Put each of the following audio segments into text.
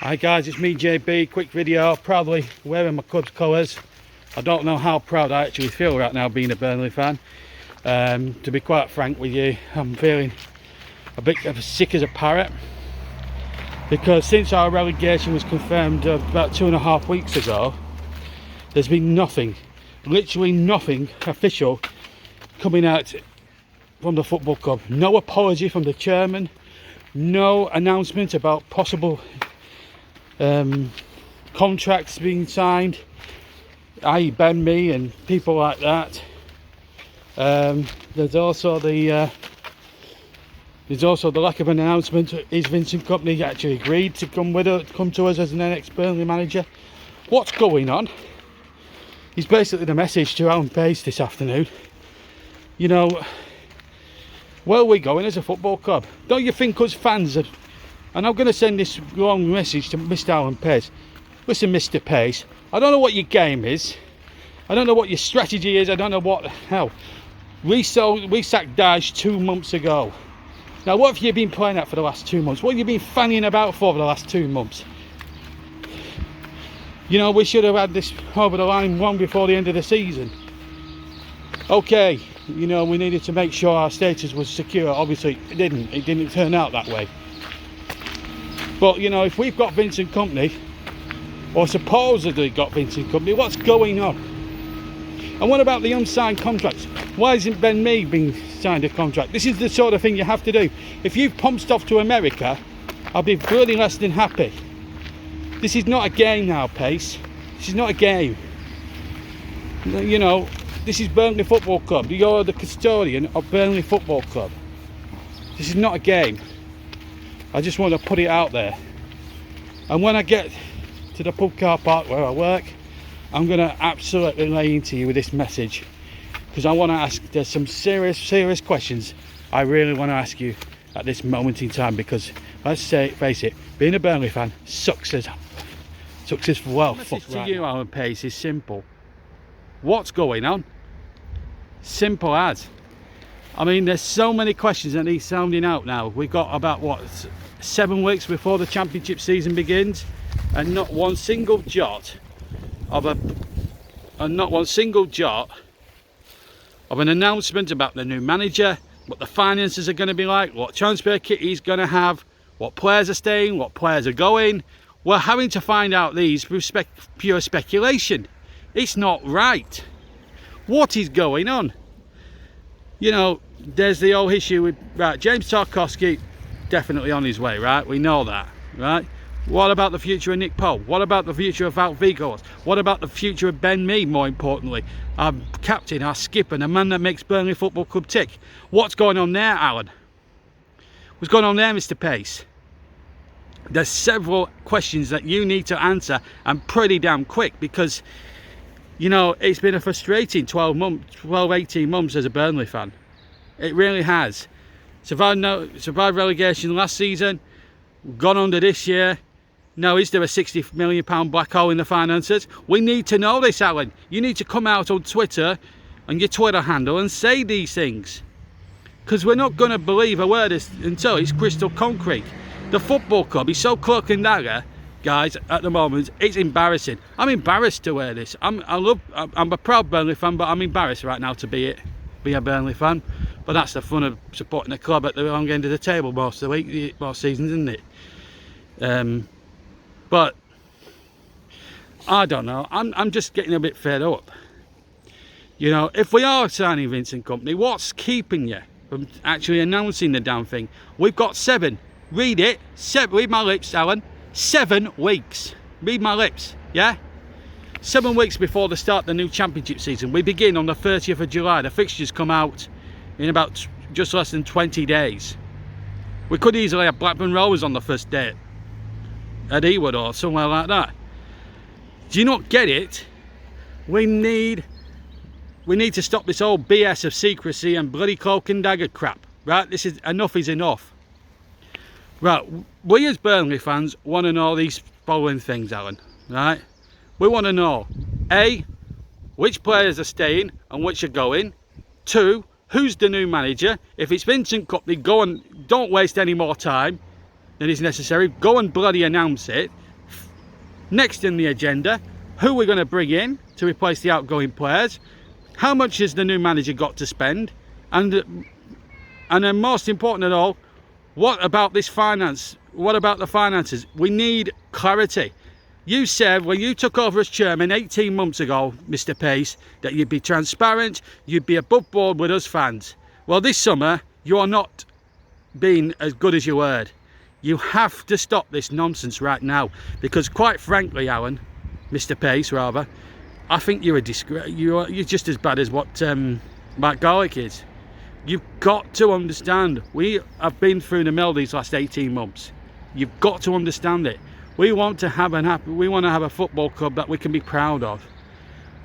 Hi guys, it's me JB, quick video, proudly wearing my club's colours. I don't know how proud I actually feel right now being a Burnley fan. To be quite frank with you, I'm feeling a bit sick as a parrot, because since our relegation was confirmed about 2.5 weeks ago, there's been nothing, literally nothing official coming out from the football club. No apology from the chairman, no announcement about possible contracts being signed, i.e. Ben Me and people like that. There's also the lack of an announcement. Is Vincent Kompany actually agreed to come to us as an ex-Burnley manager? What's going on? He's basically the message to Hale Pace this afternoon. You know, where are we going as a football club? Don't you think us fans are... And I'm going to send this long message to Mr. Hale Pace. Listen, Mr. Pace, I don't know what your game is. I don't know what your strategy is. I don't know what the hell. We sacked Daesh 2 months ago. Now, what have you been playing at for the last 2 months? What have you been fanning about for the last 2 months? You know, we should have had this over the line long before the end of the season. Okay, you know, we needed to make sure our status was secure. Obviously, it didn't turn out that way. But, you know, if we've got Vincent Kompany, or supposedly got Vincent Kompany, what's going on? And what about the unsigned contracts? Why isn't Ben Me being signed a contract? This is the sort of thing you have to do. If you've pumped off to America, I'll be really less than happy. This is not a game now, Pace. This is not a game. You know, this is Burnley Football Club. You're the custodian of Burnley Football Club. This is not a game. I just want to put it out there. And when I get to the pub car park where I work, I'm going to absolutely lay into you with this message, because I want to ask, there's some serious questions I really want to ask you at this moment in time, because let's face it, being a Burnley fan sucks as well. The message to you, Hale Pace, is simple. What's going on? Simple as. I mean, there's so many questions that need sounding out now. We've got about, what, 7 weeks before the championship season begins, and not one single jot of an announcement about the new manager, what the finances are going to be like, what transfer kit he's going to have, what players are staying, what players are going. We're having to find out these through pure speculation. It's not right. What is going on? You know, there's the old issue with, right, James Tarkowski, definitely on his way, right? We know that, right? What about the future of Nick Pope? What about the future of Wout Weghorst? What about the future of Ben Me, more importantly? Our captain, our skipper, the man that makes Burnley Football Club tick. What's going on there, Alan? What's going on there, Mr. Pace? There's several questions that you need to answer, and pretty damn quick, because, you know, it's been a frustrating 18 months as a Burnley fan. It really has. Survived relegation last season, gone under this year. Now, is there a £60 million black hole in the finances? We need to know this, Alan. You need to come out on Twitter and your Twitter handle and say these things, because we're not going to believe a word until it's crystal concrete. The football club is so cloak and dagger, guys, at the moment. It's embarrassing. I'm embarrassed to wear this. I'm a proud Burnley fan, but I'm embarrassed right now to be a Burnley fan. But that's the fun of supporting the club at the wrong end of the table most of the week, most seasons, isn't it? But I don't know. I'm just getting a bit fed up. You know, if we are signing Vincent Kompany, what's keeping you from actually announcing the damn thing? We've got 7. Read it. Read my lips, Alan. 7 weeks. Read my lips. Yeah. 7 weeks before the start of the new championship season. We begin on the 30th of July. The fixtures come out in about just less than 20 days. We could easily have Blackburn Rovers on the first day at Ewood or somewhere like that. Do you not get it? We need to stop this old BS of secrecy and bloody cloak and dagger crap, right? This is enough is enough. Right, we as Burnley fans want to know these following things, Alan, right? We want to know, A, which players are staying and which are going. 2, who's the new manager? If it's Vincent Kompany, go and don't waste any more time than is necessary. Go and bloody announce it. Next in the agenda, who we're going to bring in to replace the outgoing players, how much has the new manager got to spend, and then most important of all, what about this finance? What about the finances? We need clarity. You said when you took over as chairman 18 months ago, Mr. Pace, that you'd be transparent, you'd be above board with us fans. Well, this summer, you're not being as good as your word. You have to stop this nonsense right now, because quite frankly, Alan, Mr. Pace rather, I think you're a disgrace. You're just as bad as what Matt Garlick is. You've got to understand, we have been through the mill these last 18 months. You've got to understand it. We want to have a football club that we can be proud of.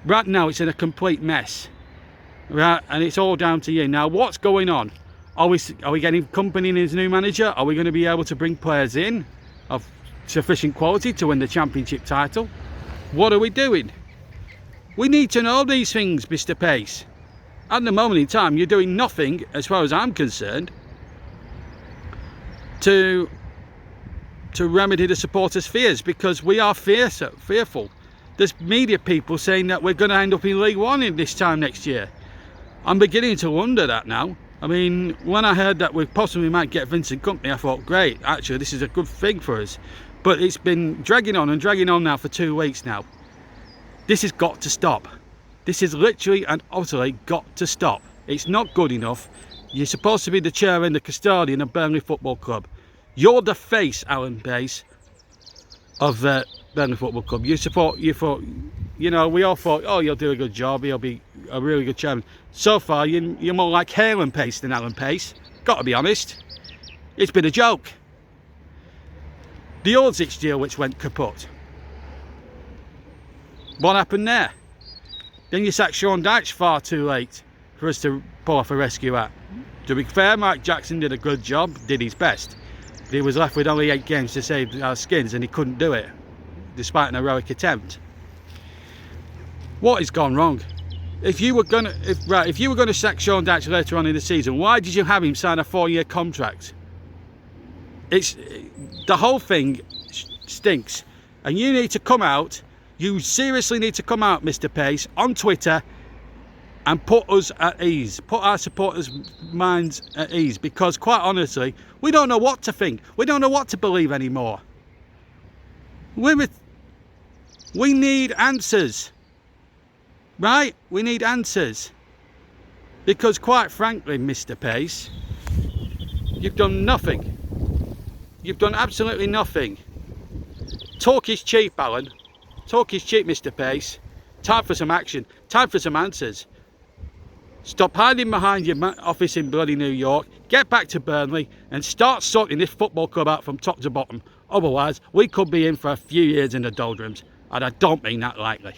Right now it's in a complete mess. Right, and it's all down to you. Now what's going on? Are we getting company in his new manager? Are we going to be able to bring players in of sufficient quality to win the championship title? What are we doing? We need to know these things, Mr. Pace. At the moment in time, you're doing nothing, as far as I'm concerned, to remedy the supporters' fears, because we are fearful. There's media people saying that we're going to end up in League One in this time next year. I'm beginning to wonder that now. I mean, when I heard that we possibly might get Vincent Kompany, I thought, great, actually this is a good thing for us. But it's been dragging on and dragging on now for 2 weeks now. This has got to stop. This is literally and utterly got to stop. It's not good enough. You're supposed to be the chair and the custodian of Burnley Football Club. You're the face, Hale Pace, of Burnley Football Club. You thought, you know, we all thought, oh, you'll do a good job, he'll be a really good chairman. So far, you're more like Hale Pace than Hale Pace. Got to be honest. It's been a joke. The Orzic deal, which went kaput. What happened there? Then you sacked Sean Dyche far too late for us to pull off a rescue act. To be fair, Mike Jackson did a good job, did his best. But he was left with only 8 games to save our skins, and he couldn't do it, despite an heroic attempt. What has gone wrong? If you were going to sack Sean Dyche later on in the season, why did you have him sign a 4-year contract? The whole thing stinks, and you need to come out. You seriously need to come out, Mr. Pace, on Twitter and put us at ease, put our supporters' minds at ease, because quite honestly, we don't know what to think. We don't know what to believe anymore. We need answers, right? We need answers, because quite frankly, Mr. Pace, you've done nothing. You've done absolutely nothing. Talk is cheap, Alan. Talk is cheap, Mr. Pace. Time for some action. Time for some answers. Stop hiding behind your office in bloody New York. Get back to Burnley and start sorting this football club out from top to bottom. Otherwise, we could be in for a few years in the doldrums. And I don't mean that lightly.